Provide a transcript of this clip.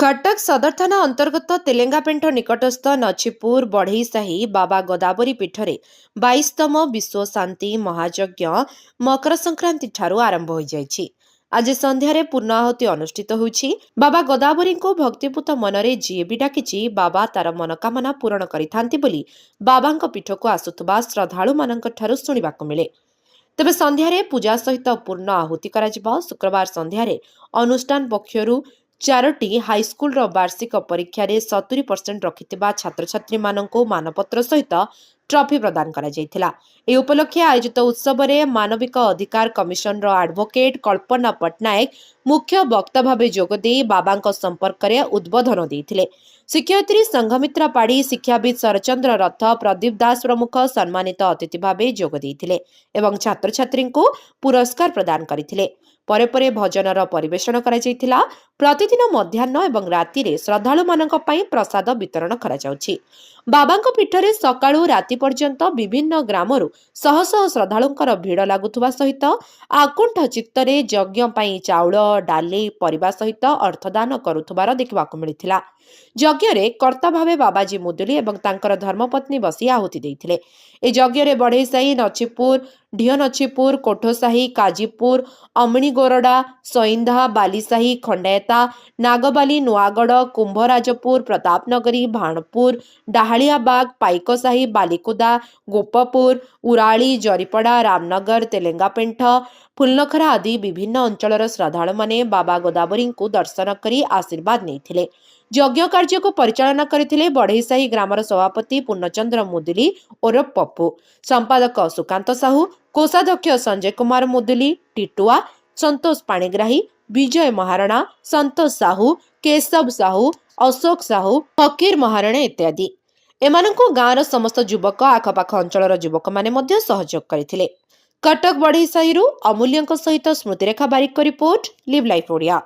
कटक सदर थाना अंतर्गत तेलेंगापेंट निकटस्थ नछीपुर बढ़ईसाही बाबा गोदावरी पीठरे 22तम विश्व शांति महायज्ञ मकर संक्रांति ठारू आरंभ हो जाइछि। आज संध्यारे पूर्णाहुति अनुष्ठित होइछि। बाबा गोदावरी को भक्तिपूत मनरे जीए भी डाकिछि बाबा तार मनोकामना पूरण करिथांती बोली बाबांक पीठको आसुथबा श्रद्धालु मानक ठारू सुनिबाकु मिले। तेबे संध्यारे पूजा सहित पूर्ण आहुति कराजिबा। शुक्रवार संध्यारे अनुष्ठान पक्षरु 4टी हाईस्कूल वार्षिक परीक्षा 70% रखिथिबा छात्र छात्री माननको मानपत्र सहित ट्रॉफी प्रदान करा जायथिला। ए उपलक्षे आयोजित उत्सव रे मानविक अधिकार कमिशन रो एडवोकेट कल्पना पटनायक मुख्य वक्ता भावे जोगदे बाबांक संपर्क रे उद्बोधन देथिले। शिक्षयित्री संघमित्रा पाड़ी, शिक्षाविद शरचंद्र रथ, प्रदीप दास प्रमुख सम्मानित अतिथि भावे जोग देथिले एवं छात्र छात्री को पुरस्कार प्रदान करथिले। परे परे भजनर परिवेषण करा जायथिला। प्रतिदिन मध्याह्न एवं राति रे श्रद्धालु मानक पई प्रसाद वितरण करा जाउछि। बाबांक पीठरे सकाळु राति पर्यंत विभिन्न ग्रामरु शह शह श्रद्धालुंकर भीड़ लागुथुवा सहित आकुंठ चित्तरे यज्ञ पई चाउळ, डाली, परिबा सहित अर्थदान करुथुबार देखिबाकु मिलिथिला। यज्ञ रे कर्ता भावे बाबाजी मुदुली एवं तांकर धर्मपत्नी बसी आहुति देइथिले। ए यज्ञ रे बढ़ईसाही, नछीपुर, ढियो नछीपुर, कोठोसाही, काजीपुर, अमणीगोरडा, सईंधा, बालीसाही, खंडायता, नागबाली, नुआगड़, कुंभराजपुर, प्रतापनगरी, भाणपुर, डाहालियाबाग, पाइकसाही, बालिकुदा, गोपपुर, उराली, जरीपड़ा, रामनगर, तेलेंगापेंठ, फुलनखरा आदि विभिन्न अंचलर श्रद्धालु माने बाबा गोदावरी को दर्शन करी आशीर्वाद नेइथिले। यज्ञ कार्य को परिचालना करथिले बढ़ईसाही ग्रामर सभापति पूर्णचंद्र मुदुली ओरफ पप्पू, संपादक सुकांत साहू, कोषाध्यक्ष संजय कुमार मुदुली, टिटुआ, संतोष पाणिग्राही, विजय महाराणा, संतोष साहू, केशव साहू, अशोक साहू, फकीर महाराणा इत्यादि। एमानंकु गाँवर समस्त युवक आखपाख अंचलर युवक माने मध्य सहयोग करथिले। कटक बढ़ईसाहीरु अमूल्यंक सहित स्मृतिरेखा बारिक रिपोर्ट, लिव लाइफ ओडिया।